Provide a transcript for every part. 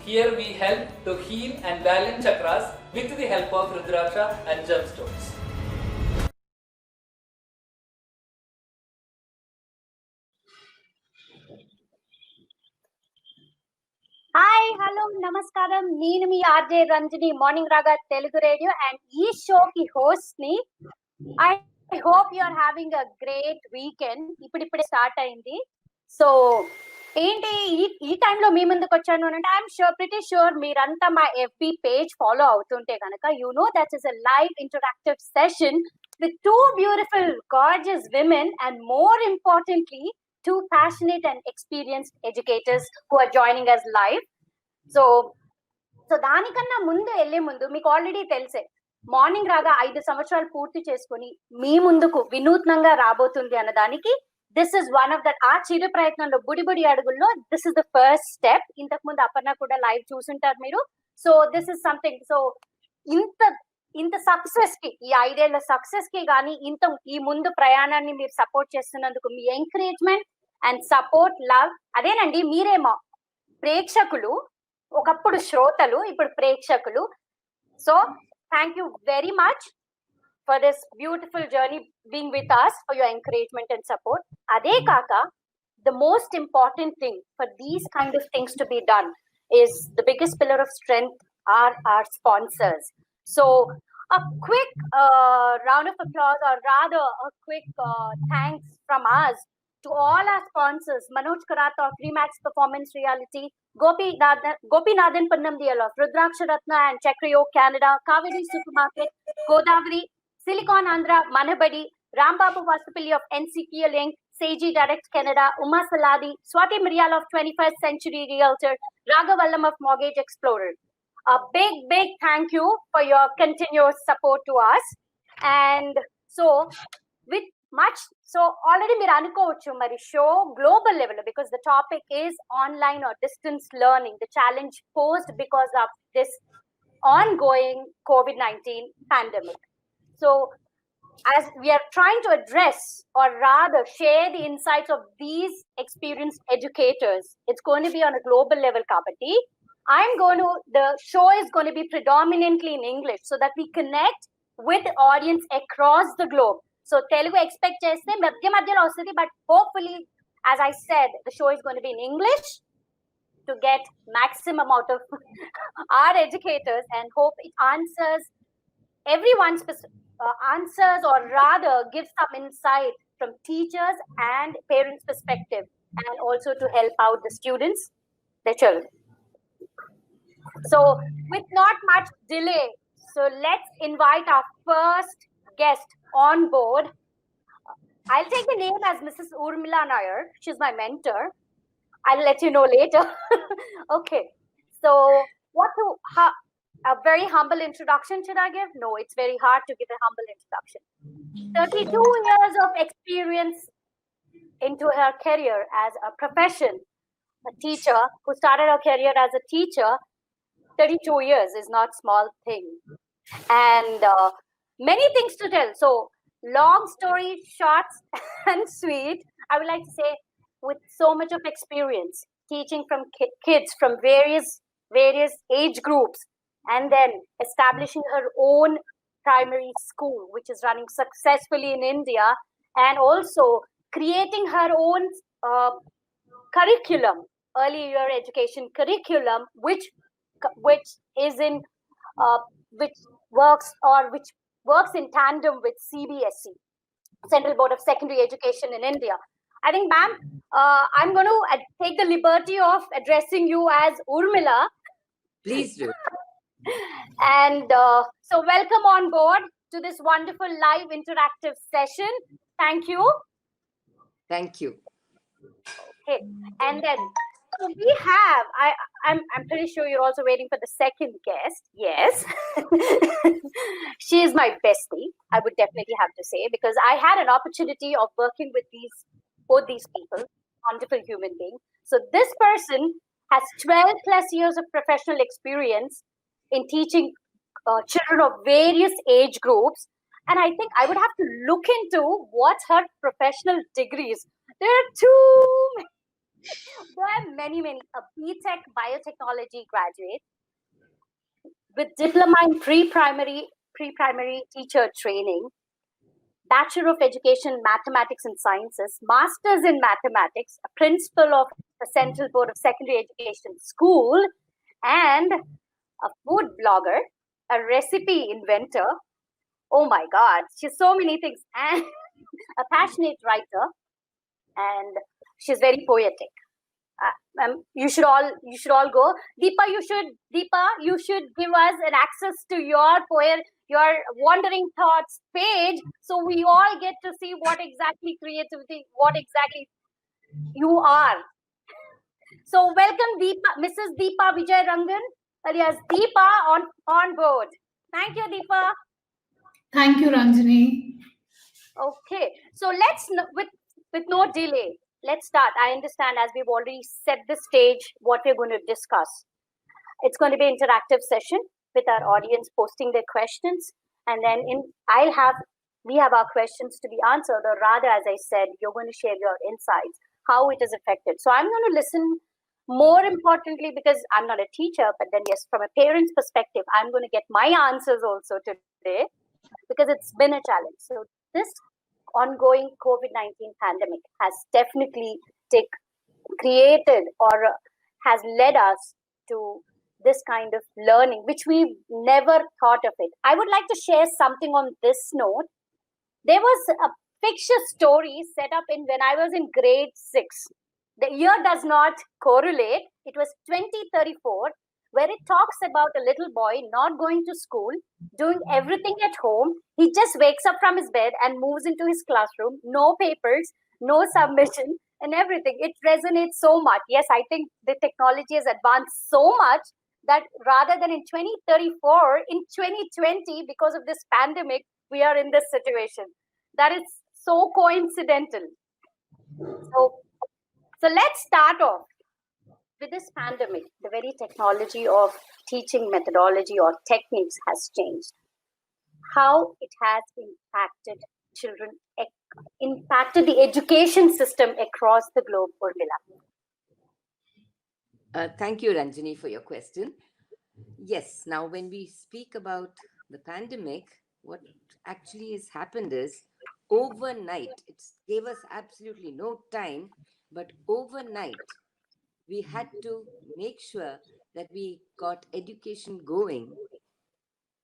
Here we help to heal and balance chakras with the help of Rudraksha and gemstones. Hi hello నమస్కారం నేను మీ RJ Ranjani morning రాగా Telugu radio and ఈ షోకి host ని I hope you are having a great weekend ఇప్పుడిప్పుడే start అయింది. So ఏంటి ఈ టైంలో మీ ముందుకు వచ్చాను అంటే ఐఎమ్ ప్రిటీ షూర్ మీరంతా మా ఎఫ్బి పేజ్ ఫాలో అవుతుంటే కనుక you know that is a live interactive session with two beautiful gorgeous women and more importantly two passionate and experienced educators who are joining us live. So దానికన్నా ముందు వెళ్లే ముందు మీకు already తెలిసే morning రాగా 5 సంవత్సరాలు పూర్తి చేసుకుని మీ ముందుకు వినూత్నంగా రాబోతుంది అన్న దానికి this is one of that ఆ చిరు ప్రయత్నంలో బుడి అడుగుల్లో this is the first step. ఇంతకు ముందు అపర్ణ కూడా లైవ్ చూసుంటారు మీరు. So this is something. So ఇంత సక్సెస్ కి ఈ 5 ఏళ్ల సక్సెస్ కి గానీ ఈ ముందు ప్రయాణాన్ని మీరు సపోర్ట్ చేస్తున్నందుకు మీ ఎంకరేజ్మెంట్ అండ్ సపోర్ట్ లవ్ అదేనండి. మీరేమో ప్రేక్షకులు, ఒకప్పుడు శ్రోతలు, ఇప్పుడు ప్రేక్షకులు. So thank you very much for this beautiful journey being with us, for your encouragement and support. అదే కాక the most important thing for these kind of things to be done is the biggest pillar of strength are our sponsors. So a quick round of applause, or rather a quick thanks from us to all our sponsors: Manoj Karata of Remax Performance Reality, Gopinathan Pannamdiyal of Rudraksha Ratna and Chakriyo Canada, Kaveri Supermarket, Godavari, Silicon Andhra, Manabadi, Rambabu Vasupilli of NCPL Inc., Seiji Direct Canada, Uma Saladi, Swati Mirial of 21st Century Realtor, Raghavallam of Mortgage Explorer. A big thank you for your continuous support to us. And so with much, so already మీరు అనుకోవచ్చు మరి show global level, because the topic is online or distance learning, the challenge posed because of this ongoing COVID-19 pandemic. So as we are trying to address, or rather share the insights of these experienced educators, it's going to be on a global level kabatti the show is going to be predominantly in English so that we connect with the audience across the globe. So Telugu expect cheste madhyalo vastadi, but hopefully, as I said, the show is going to be in English to get maximum out of our educators, and hope it answers everyone's answers, or rather gives some insight from teachers and parents' perspective, and also to help out the students, their children. So with not much delay, so let's invite our first guest on board. I'll take the name as Mrs. Urmila Nair. She's my mentor. I'll let you know later. Okay. So a very humble introduction should I give? No, it's very hard to give a humble introduction. 32 years of experience into her career as a profession, a teacher who started her career as a teacher. 32 years is not small thing, and many things to tell. So long story short and sweet, I would like to say, with so much of experience teaching from kids from various age groups, and then establishing her own primary school which is running successfully in India, and also creating her own curriculum, early year education curriculum, which is in which works in tandem with CBSE, Central Board of Secondary Education in India. I think, ma'am, I'm going to take the liberty of addressing you as Urmila. Please do. And so welcome on board to this wonderful live interactive session. Thank you. Thank you. Okay, and then so we have, I'm pretty sure you're also waiting for the second guest. Yes. She is my bestie, I would definitely have to say, because I had an opportunity of working with both these people, wonderful human beings. So this person has 12 plus years of professional experience in teaching children of various age groups. And I think I would have to look into what's her professional degrees. There are too many. There are many, a BTech biotechnology graduate with diploma in pre-primary teacher training, Bachelor of Education Mathematics and Sciences, Masters in Mathematics, a principal of the Central Board of Secondary Education School, and a food blogger, a recipe inventor. Oh my God, she's so many things, and a passionate writer, and she's very poetic. You should all go. Deepa, you should give us an access to your your wandering thoughts page, so we all get to see what exactly you are. So welcome Deepa, Mrs. Deepa Vijay Rangan, alias Deepa, on board. Thank you, Deepa. Thank you, Ranjani. Okay, so with no delay, let's start. I understand, as we've already set the stage, what we're going to discuss. It's going to be an interactive session with our audience posting their questions, and then we have our questions to be answered, or rather, as I said, you're going to share your insights, how it is affected. So I'm going to listen. More importantly, because I'm not a teacher, but then yes, from a parent's perspective, I'm going to get my answers also today, because it's been a challenge. So this ongoing COVID-19 pandemic has definitely created or has led us to this kind of learning, which we never thought of it. I would like to share something on this note. There was a fictitious story set up when I was in grade 6. The year does not correlate. It was 2034, where it talks about a little boy not going to school, doing everything at home. He just wakes up from his bed and moves into his classroom. No papers, no submission, and everything. It resonates so much. Yes, I think the technology has advanced so much that rather than in 2034, in 2020, because of this pandemic, we are in this situation. That is so coincidental. So let's start off with this pandemic. The very technology of teaching methodology or techniques has changed. How it has impacted children, impacted the education system across the globe, Urmila. Thank you, Ranjani, for your question. Yes, now when we speak about the pandemic, what actually has happened is overnight, it gave us absolutely no time, but overnight, we had to make sure that we got education going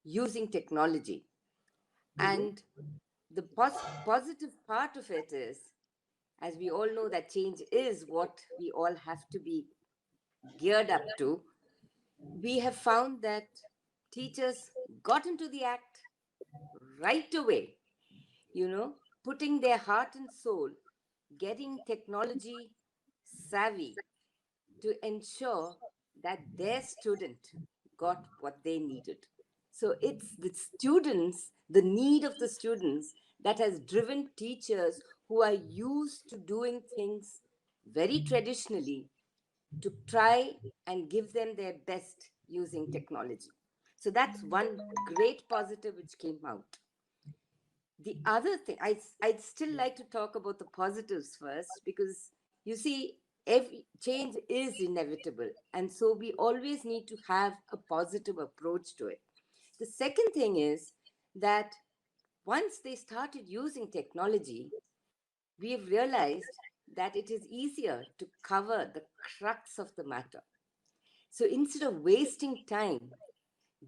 using technology. And the positive part of it is, as we all know, that change is what we all have to be geared up to. We have found that teachers got into the act right away, putting their heart and soul, getting technology savvy to ensure that their student got what they needed. So it's the students, the need of the students, that has driven teachers who are used to doing things very traditionally to try and give them their best using technology. So that's one great positive which came out. The other thing, I'd still like to talk about the positives first, because you see, every change is inevitable. And so we always need to have a positive approach to it. The second thing is that once they started using technology, we've realized that it is easier to cover the crux of the matter. So instead of wasting time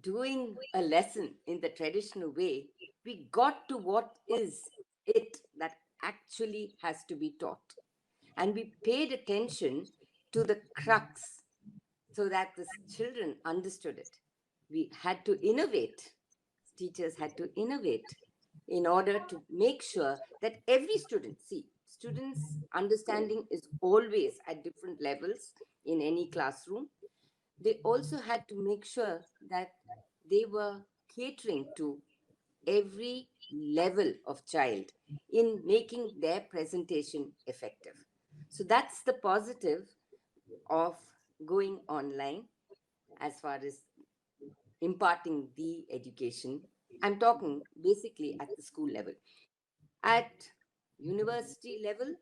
doing a lesson in the traditional way, we got to what is it that actually has to be taught. And we paid attention to the crux so that the children understood it. We had to innovate. Teachers had to innovate in order to make sure that every student, students' understanding is always at different levels in any classroom. They also had to make sure that they were catering to every level of child in making their presentation effective. So that's the positive of going online as far as imparting the education. I'm talking basically at the school level. At university level,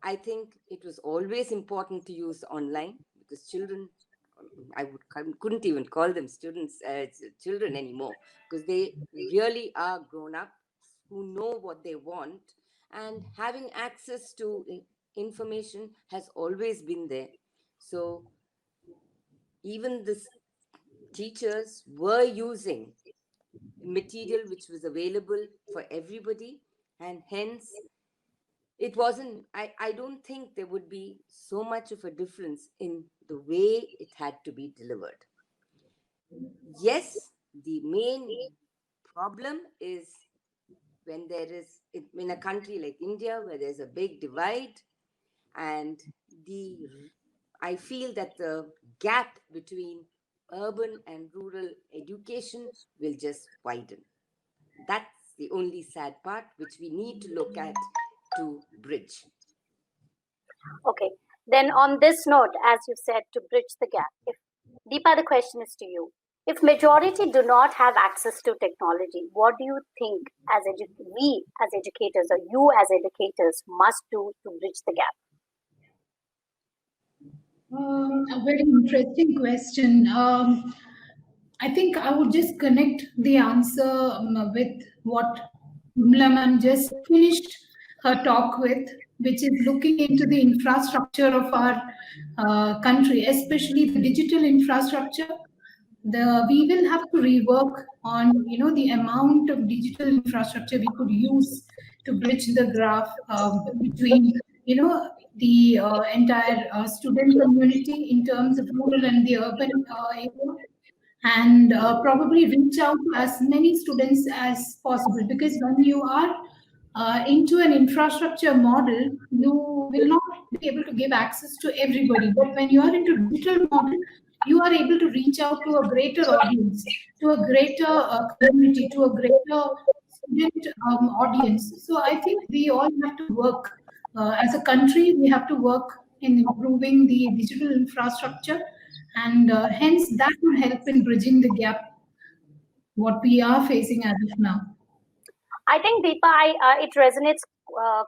I think it was always important to use online because children, couldn't even call them students, children anymore, because they really are grown up who know what they want, and having access to information has always been there. So even the teachers were using material which was available for everybody, and hence it wasn't, I don't think there would be so much of a difference in the way it had to be delivered. Yes, the main problem is when there is, in a country like India where there's a big divide, and the I feel that the gap between urban and rural education will just widen. That's the only sad part which we need to look at to bridge. Okay. Then on this note, as you said, to bridge the gap, if Deepa, the question is to you. If majority do not have access to technology, what do you think we as educators or you as educators must do to bridge the gap? A very interesting question. I think I would just connect the answer with what Mula ma'am just finished her talk with, which is looking into the infrastructure of our country, especially the digital infrastructure. We will have to rework on the amount of digital infrastructure we could use to bridge the graph between the entire student community in terms of rural and the urban area, and probably reach out to as many students as possible, because when you are into an infrastructure model, you will not be able to give access to everybody. But when you are into digital model, you are able to reach out to a greater audience, to a greater community, to a greater student audience. So I think we all have to work as a country. We have to work in improving the digital infrastructure, and hence that will help in bridging the gap what we are facing as of now. I think Deepa, it resonates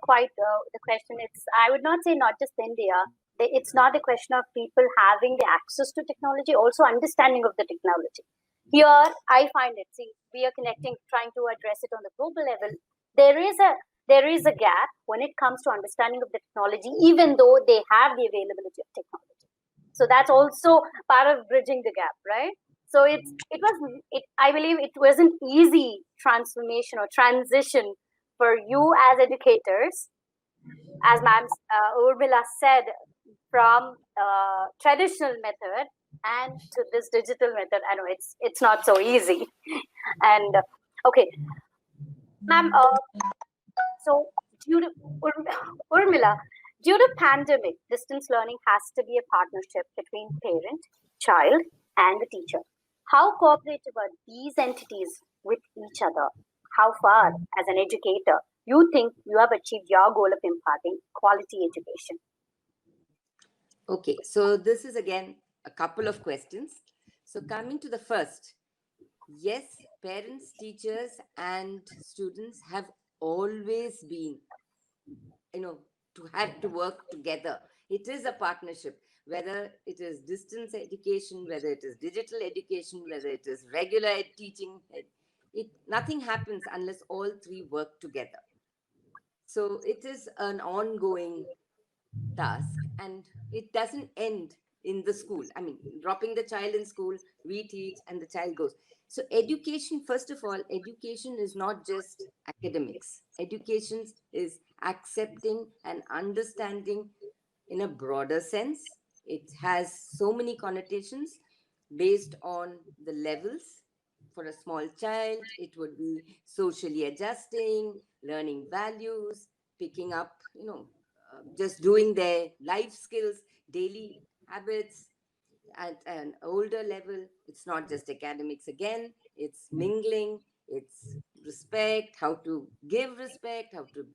quite. The question, I would not say not just India. It's not a question of people having the access to technology, also understanding of the technology. Here, I find it. See, we are connecting, trying to address it on the global level. There is a gap when it comes to understanding of the technology, even though they have the availability of technology. So that's also part of bridging the gap, right? So I believe it wasn't easy transformation or transition for you as educators, as ma'am Urmila said, from traditional method and to this digital method. I know it's not so easy. And okay, ma'am. So due to Urmila, due to pandemic, distance learning has to be a partnership between parent, child, and the teacher. How cooperative are these entities with each other? How far, as an educator, you think you have achieved your goal of imparting quality education? Okay, so this is again a couple of questions. So coming to the first, yes, parents, teachers, and students have always been, to have to work together. It is a partnership, whether it is distance education, whether it is digital education, whether it is regular teaching. Nothing happens unless all three work together. So it is an ongoing task, and it doesn't end in the school. I mean, dropping the child in school, we teach, and the child goes. So education, first of all, education is not just academics. Education is accepting and understanding in a broader sense. It has so many connotations based on the levels. For a small child, it would be socially adjusting, learning values, picking up, just doing their life skills, daily habits. At an older level, it's not just academics again, it's mingling, it's respect, how to give respect, how to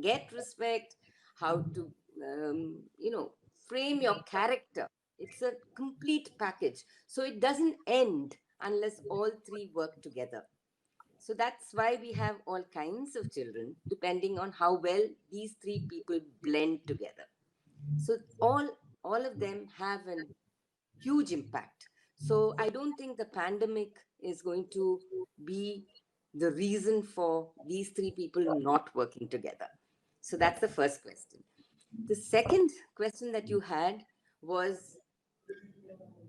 get respect, how to, frame your character. It's a complete package. So it doesn't end unless all three work together. So that's why we have all kinds of children, depending on how well these three people blend together. So all of them have a huge impact. So I don't think the pandemic is going to be the reason for these three people not working together. So that's the first question. The second question that you had was,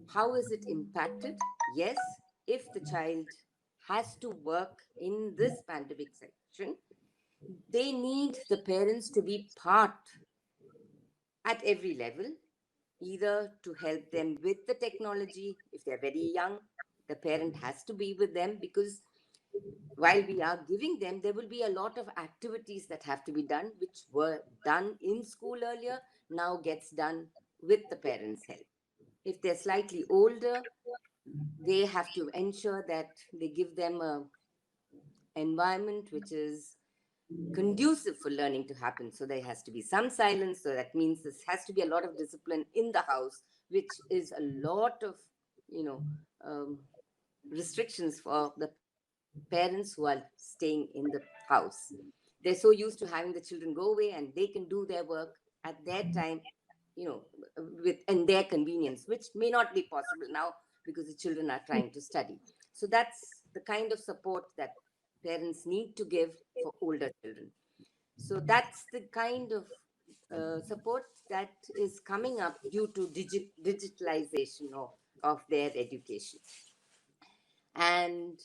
how is it impacted? Yes, if the child has to work in this pandemic section, they need the parents to be part at every level, either to help them with the technology. If they're very young, the parent has to be with them, because while we are giving them, there will be a lot of activities that have to be done, which were done in school earlier, now gets done with the parents' help. If they're slightly older, they have to ensure that they give them a environment which is conducive for learning to happen. So there has to be some silence. So that means this has to be a lot of discipline in the house, which is a lot of, restrictions for the parents who are staying in the house. They're so used to having the children go away and they can do their work at their time, in their convenience, which may not be possible now because the children are trying to study. So that's the kind of support that parents need to give for older children. So that's the kind of support that is coming up due to digitalization of their education. And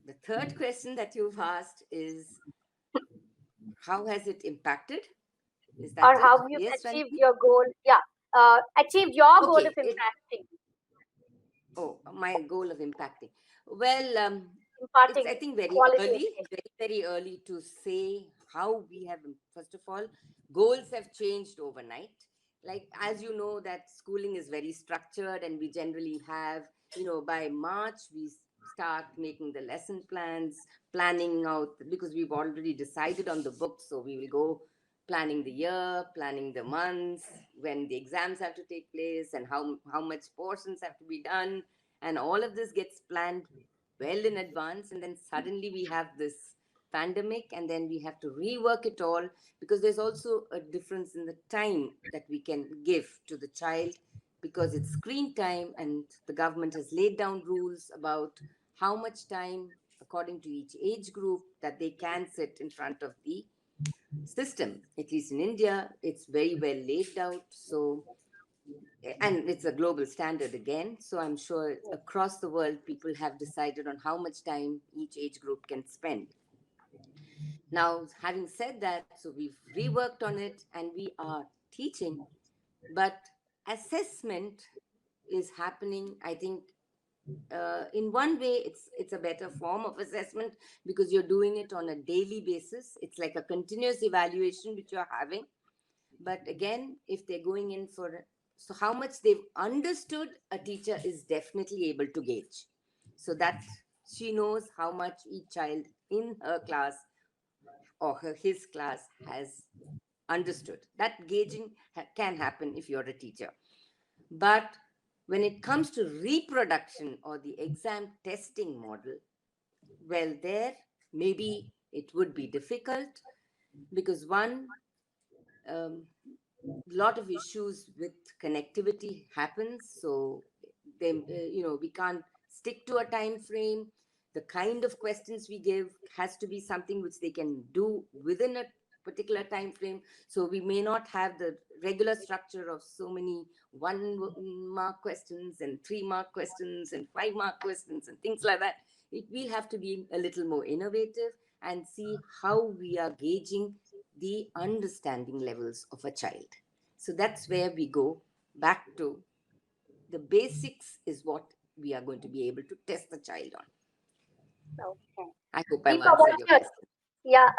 the third question that you've asked is, how has it impacted? Is that Or it? how you Yes, achieved Ranjini? your goal? Yeah, achieved your goal Okay. of impacting. My goal of impacting. Well, it's, Imparting I think, very quality early, education. very early to say how we have. First of all, goals have changed overnight. Like, as you know, that schooling is very structured, and we generally have, by March we start making the lesson plans, planning out, because we've already decided on the books, so we will go planning the year, planning the months, when the exams have to take place, and how much portions have to be done, and all of this gets planned well in advance. And then suddenly we have this pandemic, and then we have to rework it all, because there's also a difference in the time that we can give to the child, because it's screen time, and the government has laid down rules about how much time, according to each age group, that they can sit in front of the system. At least in India, it's very well laid out. So, and it's a global standard again. So I'm sure across the world, people have decided on how much time each age group can spend. Now, having said that, so we've reworked on it and we are teaching, but assessment is happening, I think, in one way, it's a better form of assessment, because you're doing it on a daily basis. It's like a continuous evaluation which you're having. But again, if they're going in for, so how much they've understood, a teacher is definitely able to gauge, so that she knows how much each child in her class or his class has understood. That gauging can happen if you're a teacher. But when it comes to reproduction or the exam testing model, well, there maybe it would be difficult, because one, lot of issues with connectivity happens. So they, we can't stick to a time frame. The kind of questions we give has to be something which they can do within a particular time frame. So we may not have the regular structure of so many 1 mark questions and 3 mark questions and 5 mark questions and things like that. It will have to be a little more innovative and see how we are gauging the understanding levels of a child. So that's where we go back to the basics is what we are going to be able to test the child on. Okay. I hope I've Deepa, answered your question. Yeah,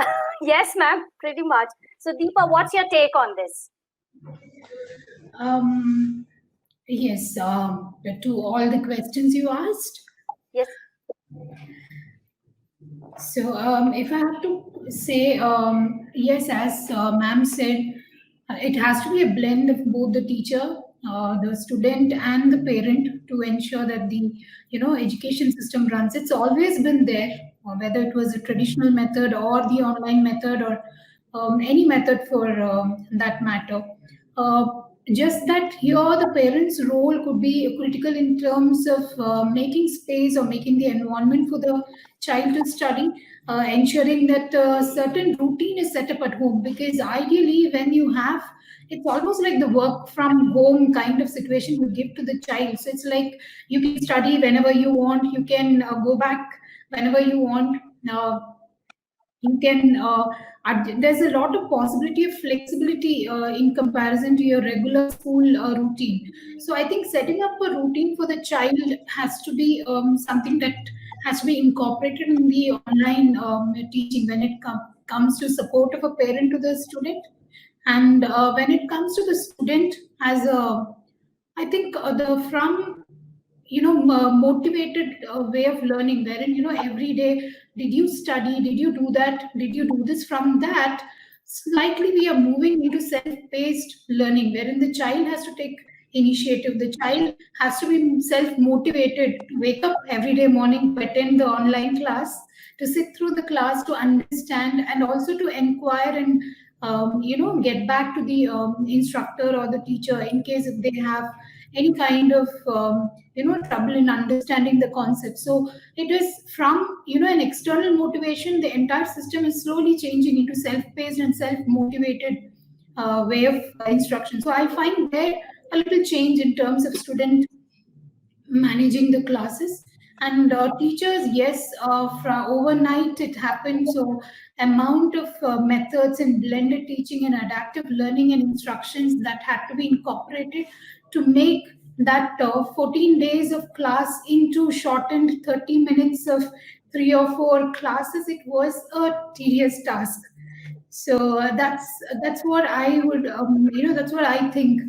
yes, ma'am, pretty much. So, Deepa, what's your take on this? Yes, to all the questions you asked. Yes. So, if I have to say, yes, as ma'am said, it has to be a blend of both the teacher the student and the parent to ensure that the education system runs. It's always been there, whether it was a traditional method or the online method or any method for that matter. Uh, just that here the parents' role could be critical in terms of making space or making the environment for the child to study, ensuring that certain routine is set up at home. Because ideally, when you have, it's almost like the work from home kind of situation you give to the child. So it's like you can study whenever you want, you can go back whenever you want. You can there's a lot of possibility of flexibility in comparison to your regular school routine. So I think setting up a routine for the child has to be something that has to be incorporated in the online teaching when it comes to support of a parent to the student. And when it comes to the student as a, I think the from motivated way of learning, wherein every day, did you study, did you do that, did you do this, from that slightly we are moving into self-paced learning, wherein the child has to take initiative, the child has to be self-motivated to wake up every day morning to attend the online class, to sit through the class, to understand, and also to inquire and get back to the instructor or the teacher in case if they have any kind of trouble in understanding the concept. So it is from an external motivation, the entire system is slowly changing into self-paced and self-motivated way of instruction. So I find there a little change in terms of student managing the classes. And teachers, yes, from overnight it happened. So amount of methods in blended teaching and adaptive learning and instructions that had to be incorporated to make that 14 days of class into shortened 30 minutes of 3 or 4 classes. It was a tedious task. So that's what I would that's what I think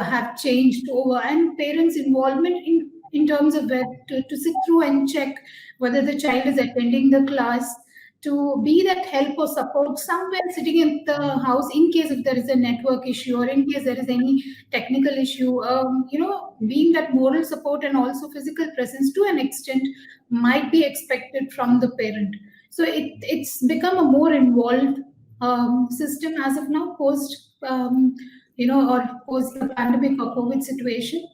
have changed over, and parents' involvement in terms of where to sit through and check whether the child is attending the class, to be that help or support somewhere sitting in the house in case if there is a network issue or in case there is any technical issue. Being that moral support and also physical presence to an extent might be expected from the parent. So it's become a more involved system as of now, post or post the pandemic or COVID situation.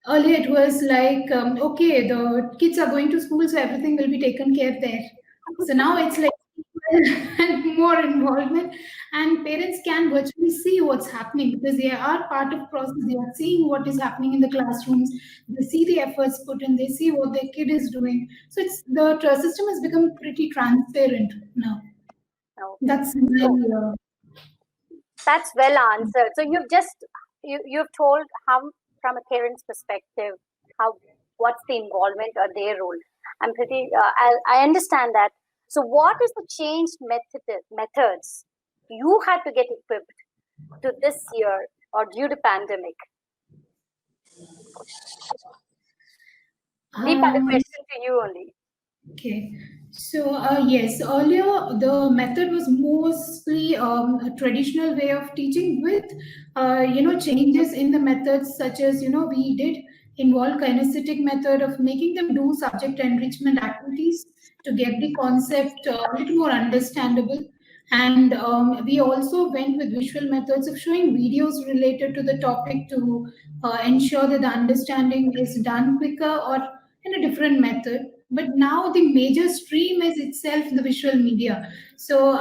Earlier it was like, okay, the kids are going to school, so everything will be taken care there. So now it's like more involvement, and parents can virtually see what's happening because they are part of process. They are seeing what is happening in the classrooms. They see the efforts put in. They see what their kid is doing. So it's the system has become pretty transparent now. That's my, That's well answered. So you've told how, from a parent's perspective, what's the involvement or their role. I'm pretty I understand that. So what is the changed methods you had to get equipped to this year or due to pandemic? Deepa, the question to you only. Okay. So yes, earlier the method was mostly a traditional way of teaching with changes in the methods, such as we did involve kinesthetic method of making them do subject enrichment activities to get the concept a little more understandable. And we also went with visual methods of showing videos related to the topic to ensure that the understanding is done quicker or in a different method. But now the major stream is itself the visual media. So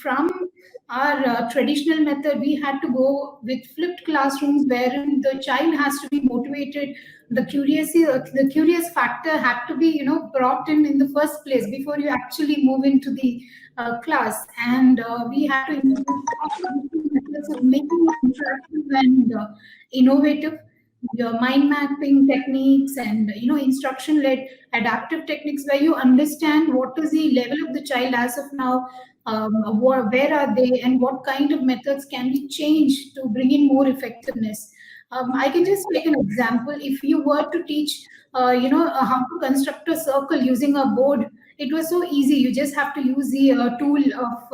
from our traditional method, we had to go with flipped classrooms wherein the child has to be motivated. The curious factor had to be brought in the first place before you actually move into the class. And we had to methods of making it interactive and innovative. Your mind mapping techniques and instruction led adaptive techniques where you understand what is the level of the child as of now, where are they, and what kind of methods can be changed to bring in more effectiveness. I can just take an example. If you were to teach how to construct a circle using a board, it was so easy. You just have to use the tool of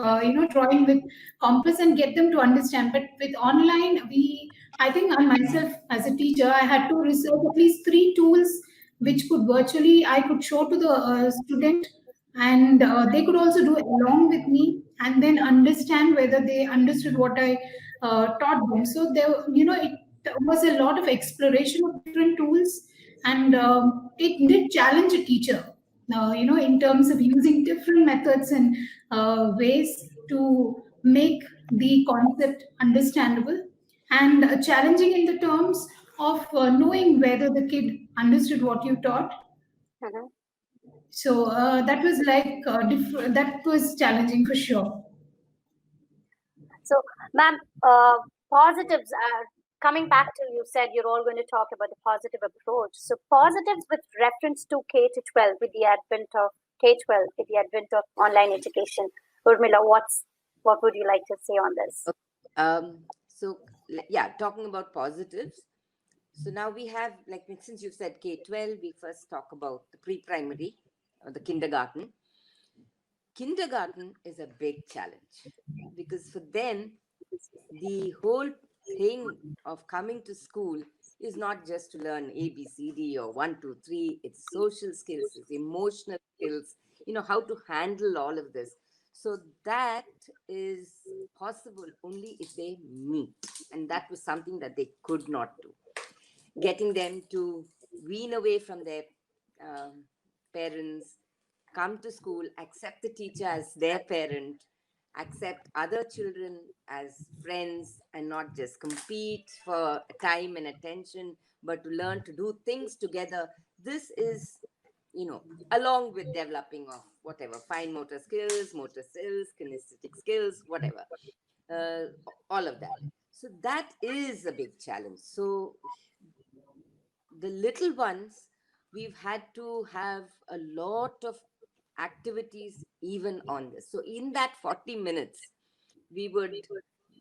drawing with compass and get them to understand. But with online, we I think I myself, as a teacher, I had to research at least 3 tools which could virtually I could show to the student, and they could also do it along with me, and then understand whether they understood what I taught them. So there, it was a lot of exploration of different tools, and it did challenge a teacher. In terms of using different methods and ways to make the concept understandable, and challenging in the terms of knowing whether the kid understood what you taught. Mhm. So that was like that was challenging for sure. So, ma'am, positives are coming back to you said you're all going to talk about the positive approach. So, positives with reference to K to 12 with the advent of K-12, with the advent of online education. Urmila, what would you like to say on this? So yeah, talking about positives. So now we have, like, since you've said K-12, we first talk about the pre-primary or the kindergarten. Kindergarten is a big challenge because for them, the whole thing of coming to school is not just to learn A, B, C, D or 1, 2, 3. It's social skills, it's emotional skills, how to handle all of this. So that is possible only if they meet. And that was something that they could not do. Getting them to wean away from their parents, come to school, accept the teacher as their parent, accept other children as friends, and not just compete for time and attention, but to learn to do things together. This is, along with developing of whatever fine motor skills, kinesthetic skills, whatever, uh, all of that. So that is a big challenge. So the little ones, we've had to have a lot of activities even on this. So in that 40 minutes, we would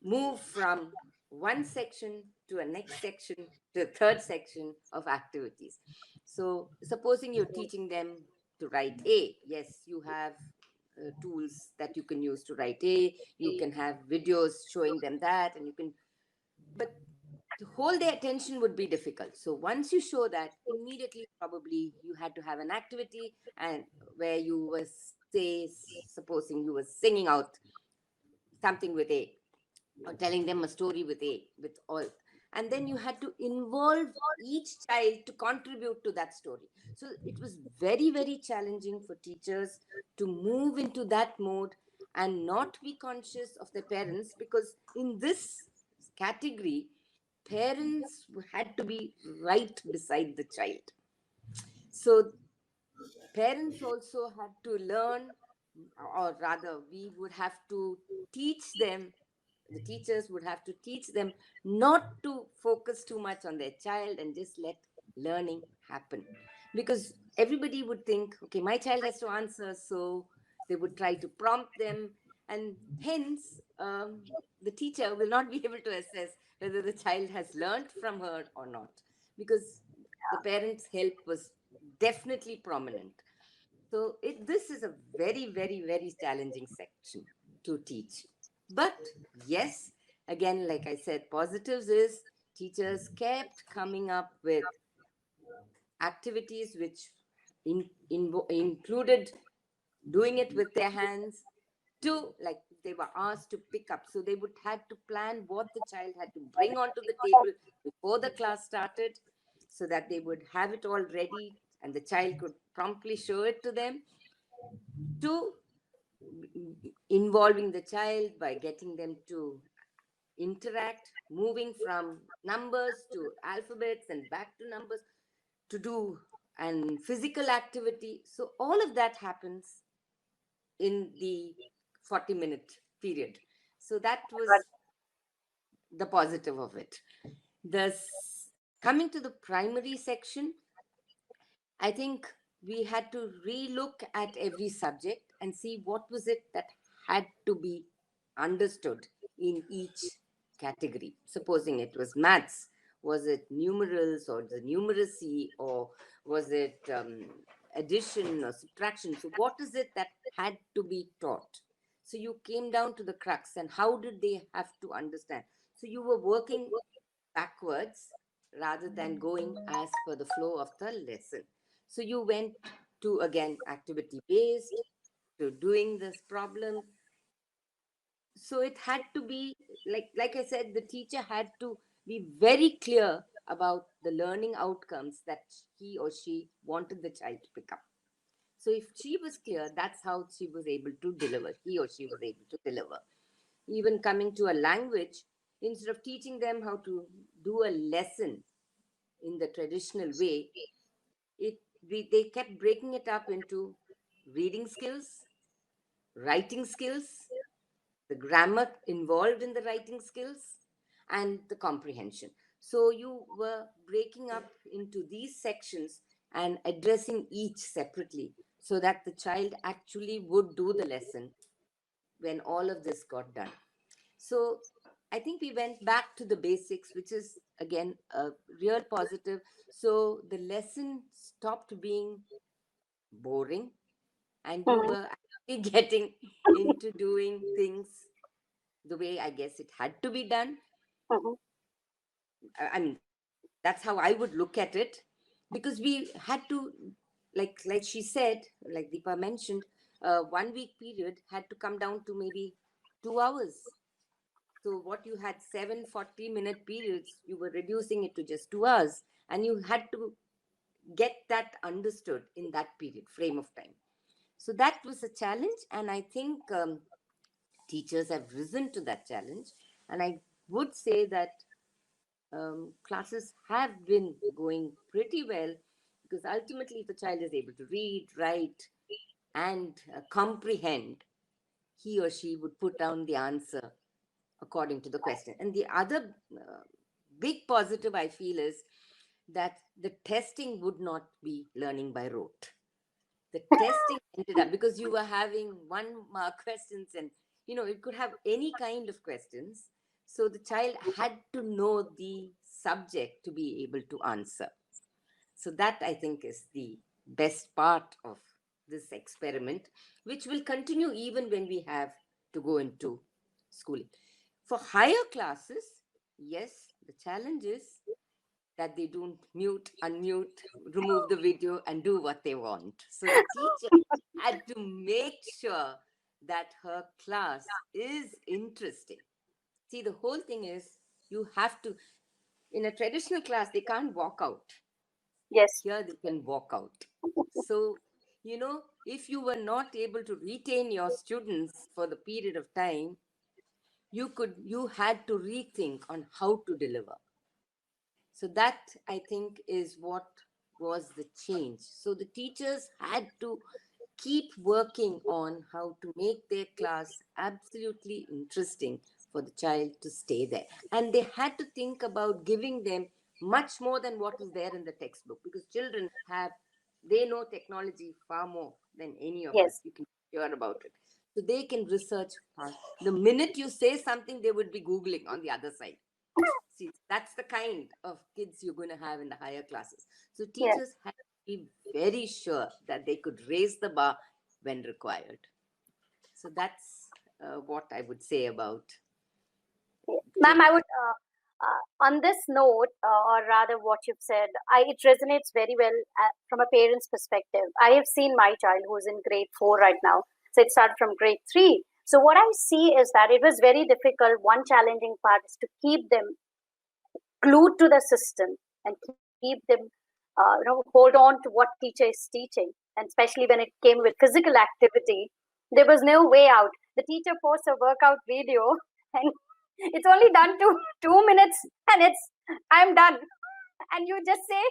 move from one section to a next section to a third section of activities. So supposing you're teaching them to write A, yes, you have tools that you can use to write A. You can have videos showing them that, and you can, but to hold their attention would be difficult. So once you show that, immediately probably you had to have an activity and where you were, say, supposing you were singing out something with A or telling them a story with A, with all, and then you had to involve each child to contribute to that story. So it was very, very challenging for teachers to move into that mode and not be conscious of their parents, because in this category, parents had to be right beside the child. So parents also had to learn, or rather, we would have to teach them, the teachers would have to teach them not to focus too much on their child and just let learning happen. Because everybody would think, okay, my child has to answer, so they would try to prompt them, and hence the teacher will not be able to assess whether the child has learned from her or not, because the parents' help was definitely prominent. So this is a very, very, very challenging section to teach. But yes, again, like I said, positives is teachers kept coming up with activities which included doing it with their hands, to, like, they were asked to pick up. So they would have to plan what the child had to bring onto the table before the class started, so that they would have it all ready and the child could promptly show it to them, to involving the child by getting them to interact, moving from numbers to alphabets and back to numbers, to do and physical activity. So all of that happens in the 40-minute period. So that was the positive of it. Coming to the primary section, I think we had to relook at every subject and see what was it that had to be understood in each category. Supposing it was maths, was it numerals or the numeracy, or was it addition or subtraction? So what is it that had to be taught? So you came down to the crux, and how did they have to understand? So you were working backwards rather than going as per the flow of the lesson. So you went to, again, activity based, to doing this problem. So it had to be, like I said, the teacher had to be very clear about the learning outcomes that he or she wanted the child to pick up. So if she was clear, that's how she was able to deliver, he or she was able to deliver. Even coming to a language, instead of teaching them how to do a lesson in the traditional way, they kept breaking it up into reading skills, writing skills, the grammar involved in the writing skills, and the comprehension. So you were breaking up into these sections and addressing each separately so that the child actually would do the lesson when all of this got done. So I think we went back to the basics, which is again a real positive. So the lesson stopped being boring and you Mhm. were actually getting into doing things the way I guess it had to be done. Mhm. I mean, that's how I would look at it, because we had to, like she said, like Deepa mentioned, 1 week period had to come down to maybe 2 hours. So what you had 7 40-minute periods, you were reducing it to just 2 hours, and you had to get that understood in that period frame of time. So that was a challenge, and I think teachers have risen to that challenge. And I would say that classes have been going pretty well, because ultimately, if the child is able to read, write, and comprehend, he or she would put down the answer according to the question. And the other big positive I feel is that the testing would not be learning by rote. The testing ended up, because you were having 1 mark questions, and it could have any kind of questions. So the child had to know the subject to be able to answer. So that, I think, is the best part of this experiment, which will continue even when we have to go into schooling. For higher classes, yes, the challenge is that they don't mute, unmute, remove the video, and do what they want. So the teacher had to make sure that her class is interesting. See, the whole thing is, you have to, in a traditional class, they can't walk out. Yes. Here they can walk out. So, if you were not able to retain your students for the period of time, you had to rethink on how to deliver. So that, I think, is what was the change. So the teachers had to keep working on how to make their class absolutely interesting for the child to stay there. And they had to think about giving them much more than what is there in the textbook, because children they know technology far more than any of us. Yes. You can hear about it. So they can research fast. The minute you say something, they would be Googling on the other side. See, that's the kind of kids you're going to have in the higher classes. So Yes. teachers had to be very sure that they could raise the bar when required. So that's what I would say about. Ma'am, I would, on this note, or rather what you've said, it resonates very well from a parent's perspective. I have seen my child who's in grade 4 right now. So it started from grade 3. So what I see is that it was very difficult. One challenging part is to keep them glued to the system and keep them, hold on to what teacher is teaching. And especially when it came with physical activity, there was no way out. The teacher posts a workout video and it's only done 2 minutes and I'm done. And you just say,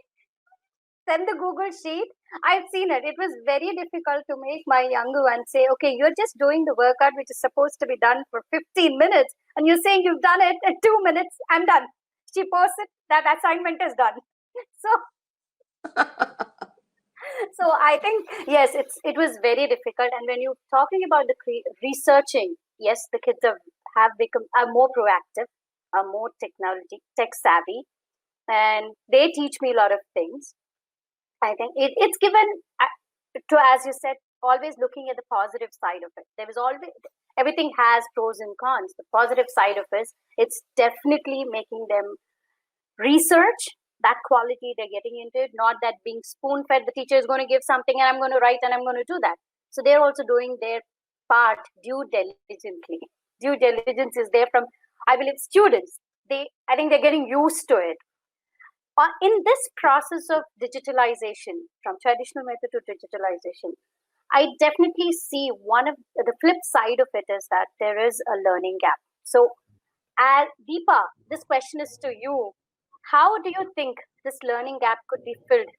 send the Google sheet. I've seen it. It was very difficult to make my younger one say, okay, you're just doing the workout, which is supposed to be done for 15 minutes. And you're saying you've done it in 2 minutes. I'm done. She posts it, that assignment is done. So I think, yes, it was very difficult. And when you're talking about the researching, yes, the kids have become more proactive, more tech savvy, and they teach me a lot of things. I think it's given to, as you said, always looking at the positive side of it. There was always, everything has pros and cons. The positive side of it, it's definitely making them research, that quality they're getting into it, not that being spoon fed. The teacher is going to give something and I'm going to write and I'm going to do that. So they're also doing their part diligently. Due diligence is there from, I believe, students. I think they're getting used to it. In this process of digitalization, from traditional method to digitalization, I definitely see one of the flip side of it is that there is a learning gap. So, Deepa, this question is to you. How do you think this learning gap could be filled,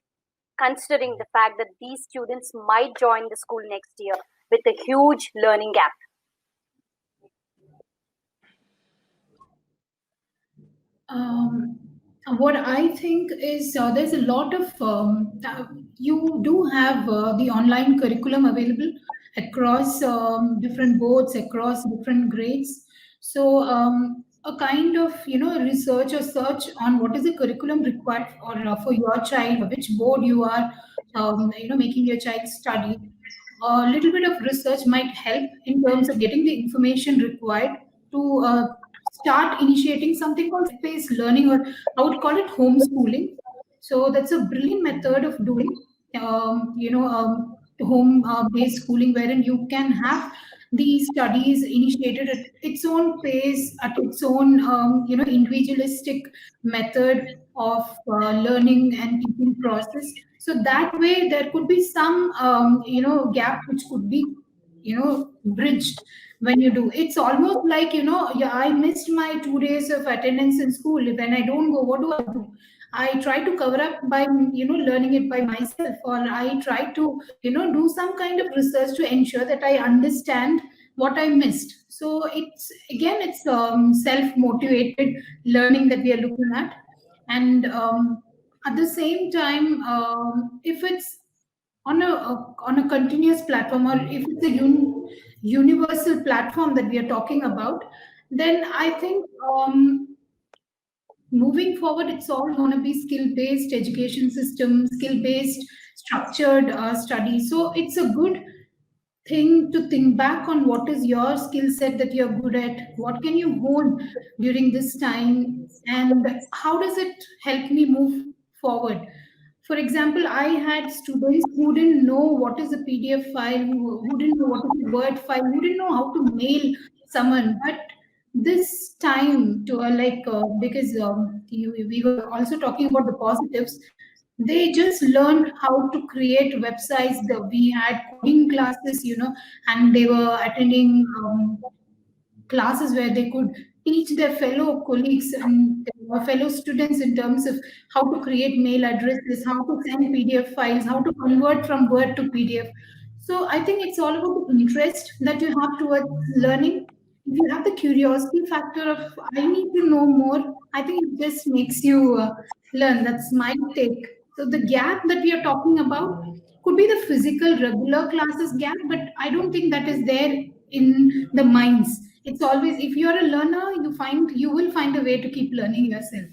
considering the fact that these students might join the school next year with a huge learning gap? What I think is there's a lot of you do have the online curriculum available across different boards, across different grades. So a kind of research or search on what is the curriculum required for your child, or which board you are making your child study. A little bit of research might help in terms of getting the information required to start initiating something called space learning, or I would call it homeschooling. So that's a brilliant method of doing, home based schooling, wherein you can have the studies initiated at its own pace, at its own, individualistic method of learning and teaching process. So that way, there could be some, gap which could be, bridged when you do. It's almost like, yeah, I missed my 2 days of attendance in school. When I don't go, what do I do? I try to cover up by, learning it by myself, or I try to, do some kind of research to ensure that I understand what I missed. So it's self-motivated learning that we are looking at. And at the same time, if it's on a continuous platform, or if it's a universal platform that we are talking about, then I think moving forward, it's all going to be skill-based education system, skill-based structured study. So it's a good thing to think back on what is your skill set that you're good at, what can you hone during this time, and how does it help me move forward. For example, I had students who didn't know what is a PDF file, who didn't know what is a Word file, who didn't know how to mail someone. But this time, because we were also talking about the positives, they just learned how to create websites. We had coding classes, and they were attending classes where they could teach their fellow colleagues and their fellow students in terms of how to create mail addresses, how to send PDF files, how to convert from Word to PDF. So I think it's all about the interest that you have towards learning. If you have the curiosity factor of I need to know more, I think it just makes you learn. That's my take. So the gap that we are talking about could be the physical regular classes gap, but I don't think that is there in the minds. It's always, if you're a learner, you will find a way to keep learning yourself.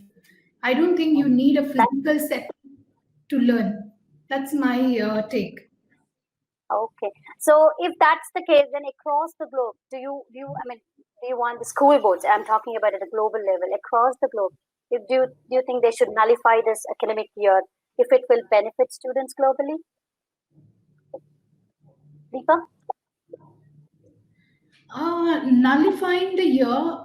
I don't think you need a physical set to learn. That's my take. Okay. So if that's the case, then across the globe, do you want the school boards? I'm talking about at a global level, across the globe. Do you think they should nullify this academic year if it will benefit students globally? Deepa? Nullifying the year,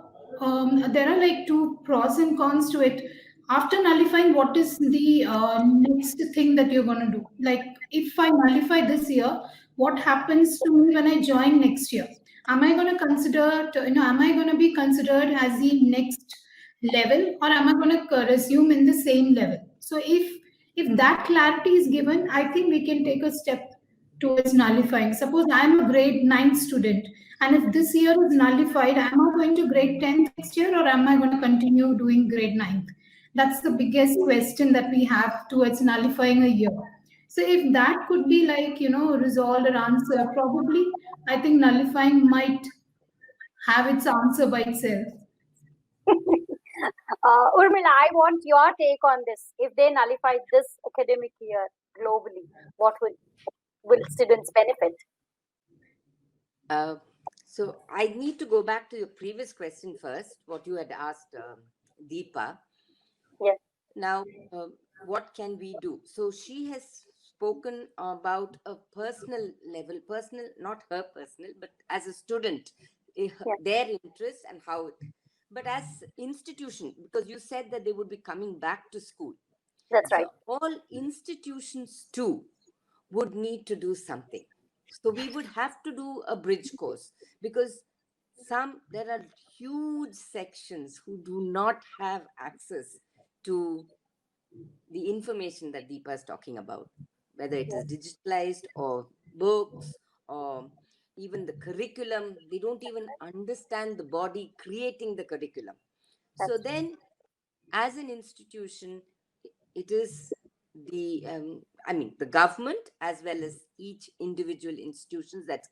there are like two pros and cons to it. After nullifying, what is the next thing that you're going to do? Like, if I nullify this year, what happens to me when I join next year? Am I going to am I going to be considered as the next level, or am I going to resume in the same level? So if that clarity is given, I think we can take a step towards nullifying. Suppose I'm a grade 9 student, and if this year is nullified, am I going to grade 10th next year, or am I going to continue doing grade 9th? That's the biggest question that we have towards nullifying a year. So if that could be resolved or answered, probably I think nullifying might have its answer by itself. Urmila, I want your take on this. If they nullify this academic year globally, what will students benefit? So I need to go back to your previous question first, what you had asked Deepa. Yes. Now, what can we do? So she has spoken about a personal level, personal, not her personal, but as a student, Yeah. their interest and how it. But as institution, because you said that they would be coming back to school. That's right. So all institutions too would need to do something. So we would have to do a bridge course, because there are huge sections who do not have access to the information that Deepa is talking about, whether it is digitalized or books or even the curriculum. They don't even understand the body creating the curriculum. So then, as an institution, it is the government as well as each individual institutions that's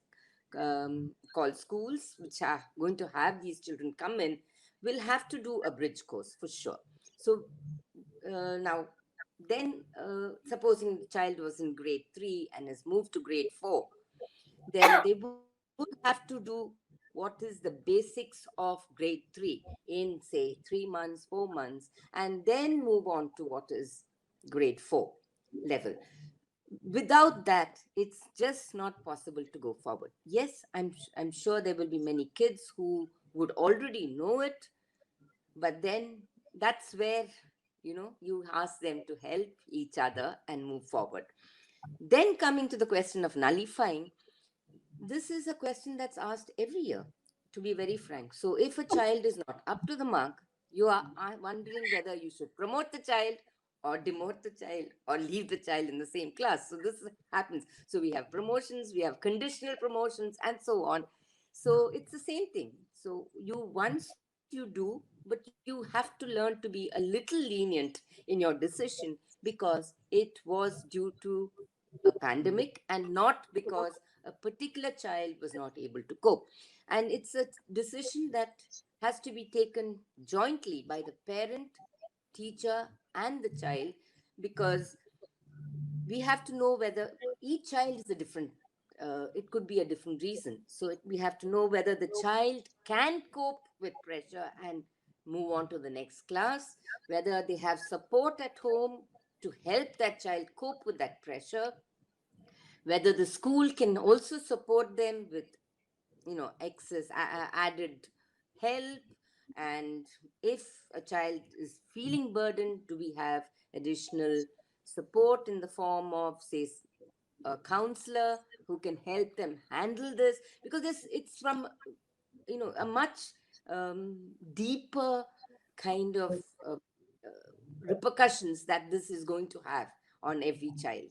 called schools, which are going to have these children come in, will have to do a bridge course for sure. So now, then, supposing the child was in grade 3 and has moved to grade 4, then they would have to do what is the basics of grade 3 in, say, 3 months, 4 months, and then move on to what is grade 4 level. Without that, it's just not possible to go forward. Yes, I'm sure there will be many kids who would already know it, but then that's where you ask them to help each other and move forward. Then, coming to the question of nullifying, this is a question that's asked every year, to be very frank. So if a child is not up to the mark, you are wondering whether you should promote the child or demote the child or leave the child in the same class. So this happens. So we have promotions, we have conditional promotions, and so on. So it's the same thing. So once you do, but you have to learn to be a little lenient in your decision, because it was due to a pandemic and not because a particular child was not able to cope. And it's a decision that has to be taken jointly by the parent, teacher, and the child, because we have to know whether each child is a different, it could be a different reason. So we have to know whether the child can cope with pressure and move on to the next class, whether they have support at home to help that child cope with that pressure, whether the school can also support them with excess added help, and if a child is feeling burdened, do we have additional support in the form of, say, a counselor who can help them handle this, because it's from a much deeper kind of repercussions that this is going to have on every child.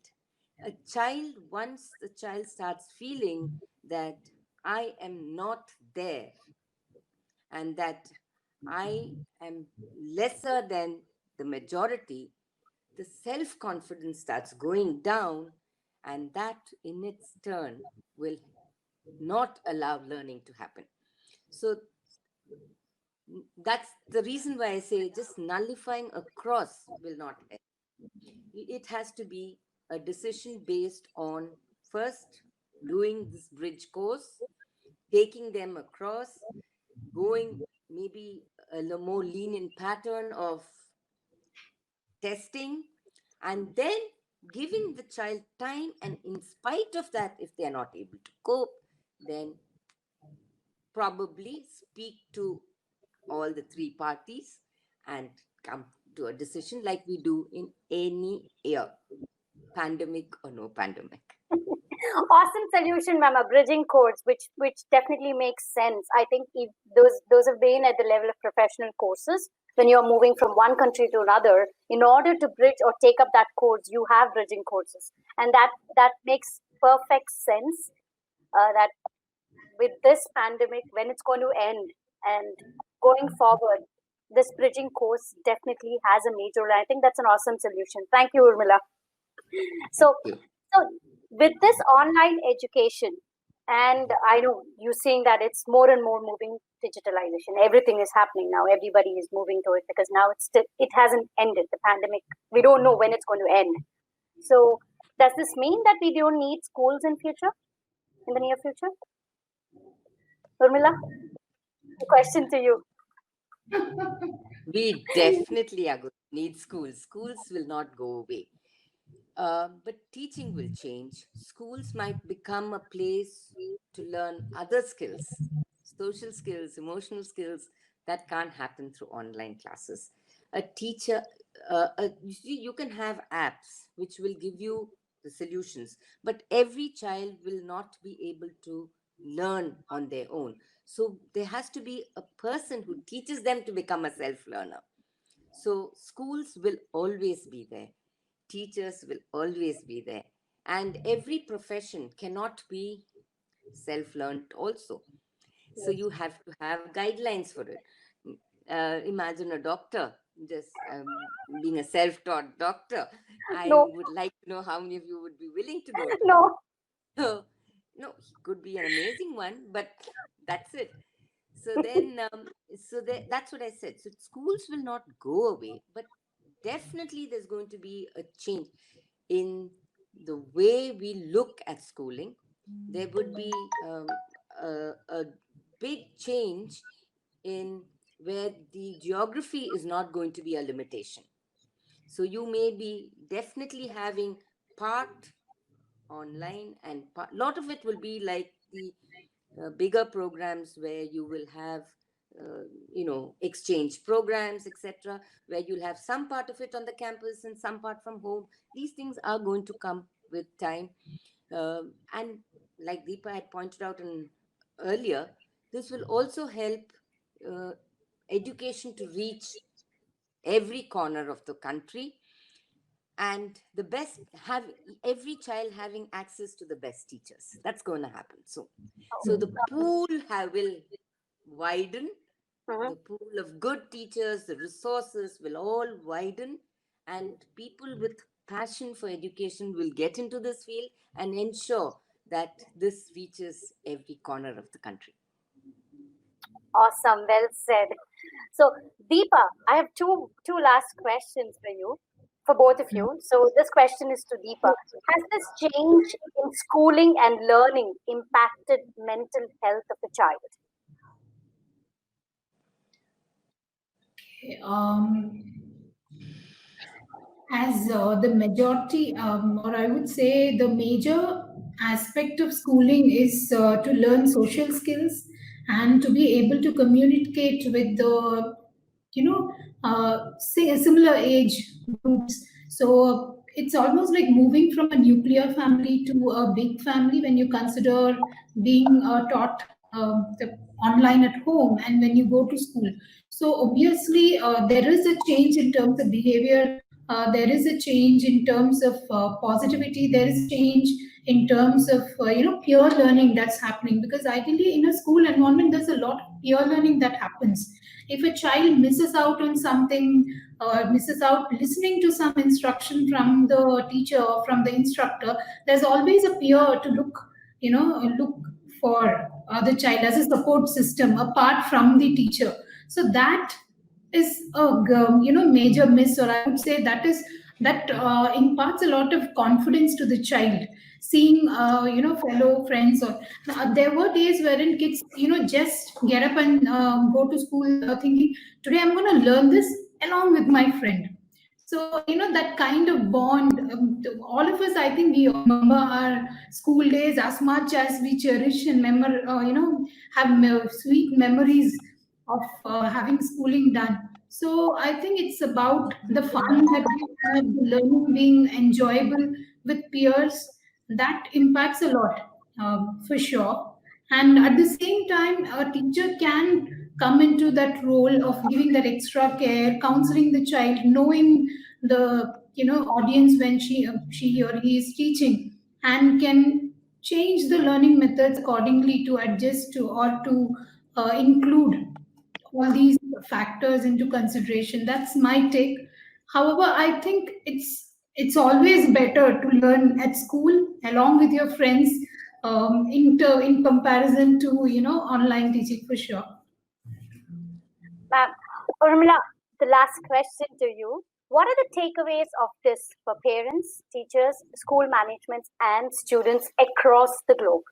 Once the child starts feeling that I am not there and that I am lesser than the majority, the self-confidence starts going down, and that in its turn will not allow learning to happen. So that's the reason why I say just nullifying across will not help. It has to be a decision based on first doing this bridge course, taking them across, going maybe a more lenient pattern of testing, and then giving the child time. And in spite of that, if they are not able to cope, then probably speak to all the three parties and come to a decision like we do in any year, pandemic or no pandemic. Awesome solution, ma'am. A bridging course, which definitely makes sense. I think if those have been at the level of professional courses, when you're moving from one country to another, in order to bridge or take up that course, you have bridging courses, and that makes perfect sense. That with this pandemic, when it's going to end and going forward, this bridging course definitely has a major role. I think that's an awesome solution. Thank you, Urmila. So with this online education, and I know you're seeing that it's more and more moving digitalization. Everything is happening now. Everybody is moving to it because now it hasn't ended. The pandemic, we don't know when it's going to end. So does this mean that we don't need schools in the near future? Urmila, a question to you. We definitely are going to need schools. Schools will not go away. But teaching will change. Schools might become a place to learn other skills, social skills, emotional skills that can't happen through online classes. A teacher, you see, you can have apps which will give you the solutions, but every child will not be able to learn on their own. So there has to be a person who teaches them to become a self learner. So schools will always be there, teachers will always be there, and every profession cannot be self-learned also. So you have to have guidelines for it. Imagine a doctor just being a self-taught doctor. I No, would like to know how many of you would be willing to go to that. no. So, no, he could be an amazing one, but that's it. So then, that's what I said. So schools will not go away, but definitely there's going to be a change in the way we look at schooling. There would be a big change in where the geography is not going to be a limitation. So you may be definitely having part online, and a lot of it will be like the bigger programs where you will have exchange programs, etc., where you'll have some part of it on the campus and some part from home. These things are going to come with time. And like Deepa had pointed out earlier, this will also help uh, education to reach every corner of the country, and the best, have every child having access to the best teachers. That's going to happen. So the pool will widen. Mhm. The pool of good teachers, the resources will all widen, and people with passion for education will get into this field and ensure that this reaches every corner of the country. Awesome. Well said. So, Deepa, I have two last questions for you, for both of you. So, this question is to Deepa. Has this change in schooling and learning impacted mental health of a child? Um, as the majority, or I would say the major aspect of schooling is to learn social skills and to be able to communicate with the, similar age groups. So it's almost like moving from a nuclear family to a big family when you consider being taught online at home and when you go to school. So obviously, there is a change in terms of behavior. There is a change in terms of positivity. There is change in terms of peer learning that's happening, because ideally in a school environment there's a lot of peer learning that happens. If a child misses out on something, or misses out listening to some instruction from the teacher or from the instructor, there's always a peer to look for the child as a support system apart from the teacher. So that is a major miss, or I would say that imparts a lot of confidence to the child, seeing fellow friends. Or there were days wherein kids just get up and go to school thinking, today I'm going to learn this along with my friend. So that kind of bond, all of us, I think we remember our school days as much as we cherish and have sweet memories of having schooling done. So I think it's about the fun that we have, the learning being enjoyable with peers. That impacts a lot, for sure. And at the same time, a teacher can come into that role of giving that extra care, counseling the child, knowing the audience when she or he is teaching, and can change the learning methods accordingly to adjust to, or to include all these factors into consideration. That's my take. However, I think it's always better to learn at school along with your friends, in comparison to online teaching, for sure. Ma'am, Urmila, the last question to you. What are the takeaways of this for parents, teachers, school managements, and students across the globe?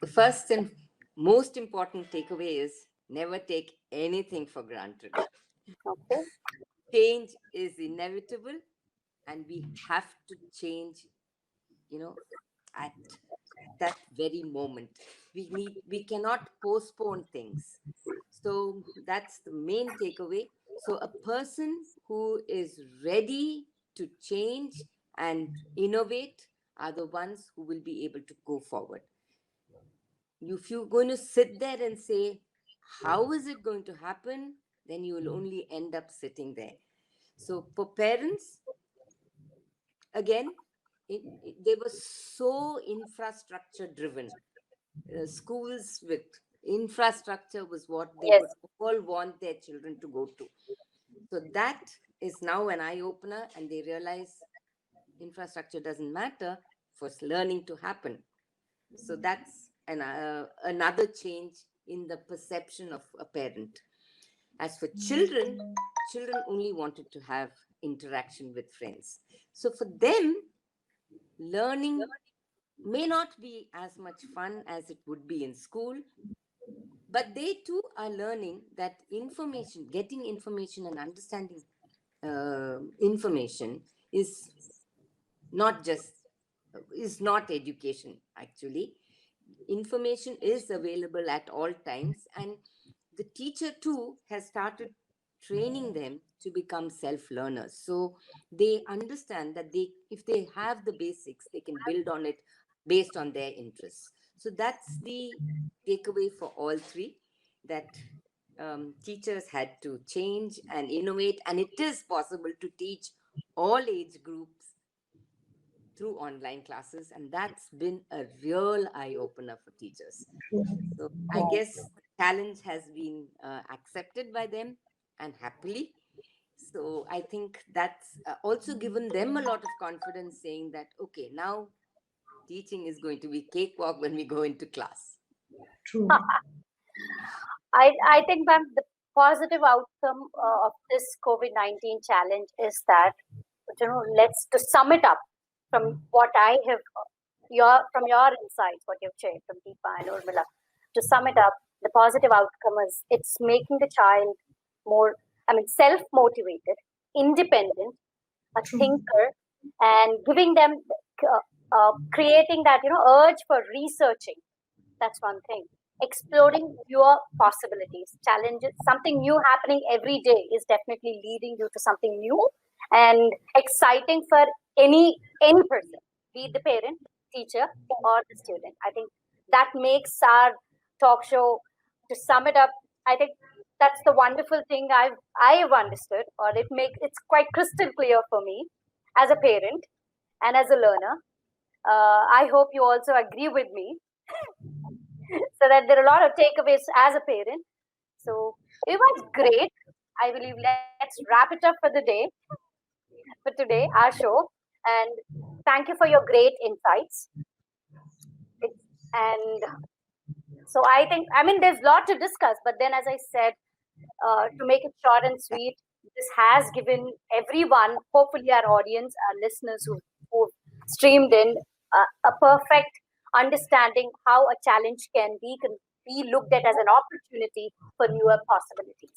The first and most important takeaway is never take anything for granted. Okay. change is inevitable, and we have to change, at that very moment. We cannot postpone things. So that's the main takeaway. So a person who is ready to change and innovate are the ones who will be able to go forward. If you're going to sit there and say, how is it going to happen? Then you will only end up sitting there. So for parents, again, they were so infrastructure driven. Schools with infrastructure was what they Yes. would all want their children to go to. So that is now an eye-opener, and they realize infrastructure doesn't matter for learning to happen. So that's another change in the perception of a parent. As for children only wanted to have interaction with friends. So for them, learning may not be as much fun as it would be in school, but they too are learning that getting information and understanding information is not education. Actually, information is available at all times, and the teacher too has started training them to become self-learners. So they understand that if they have the basics, they can build on it based on their interests. So that's the takeaway for all three, that teachers had to change and innovate, and it is possible to teach all age groups through online classes, and that's been a real eye-opener for teachers. So I guess the challenge has been accepted by them, and happily. So I think that's also given them a lot of confidence, saying that, okay, now teaching is going to be cakewalk when we go into class. True. I think, ma'am, the positive outcome of this COVID-19 challenge is that, to sum it up from what I have, from your insights, what you've shared from Deepa and Urmila, to sum it up, the positive outcome is it's making the child more, self-motivated, independent, a True. thinker, and giving them, creating that, urge for researching. That's one thing. Exploring your possibilities, challenges, something new happening every day is definitely leading you to something new and exciting for any person, be it the parent, teacher, or the student. I think that makes our talk show, to sum it up, I think that's the wonderful thing I have understood, or it's quite crystal clear for me as a parent and as a learner. I hope you also agree with me. So that there are a lot of takeaways as a parent. So it was great. I believe let's wrap it up for the day, for today, our show. And thank you for your great insights. And so I think, there's a lot to discuss, but then as I said, to make it short and sweet, this has given everyone, hopefully our audience, our listeners who streamed in, a perfect understanding how a challenge can be looked at as an opportunity for newer possibilities.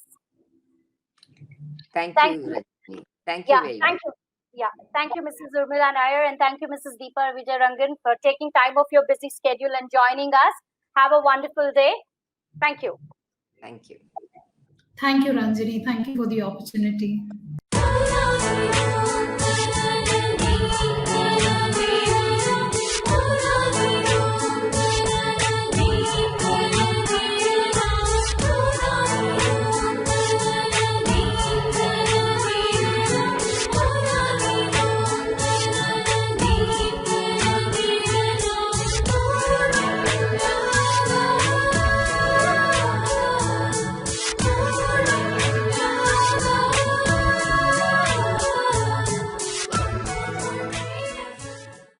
Thank you. Thank you very much. Yeah, thank you, Mrs. Urmila Nair, and thank you, Mrs. Deepa Vijayarangan, for taking time off your busy schedule and joining us. Have a wonderful day. Thank you. Thank you. Thank you, Ranjini. Thank you for the opportunity.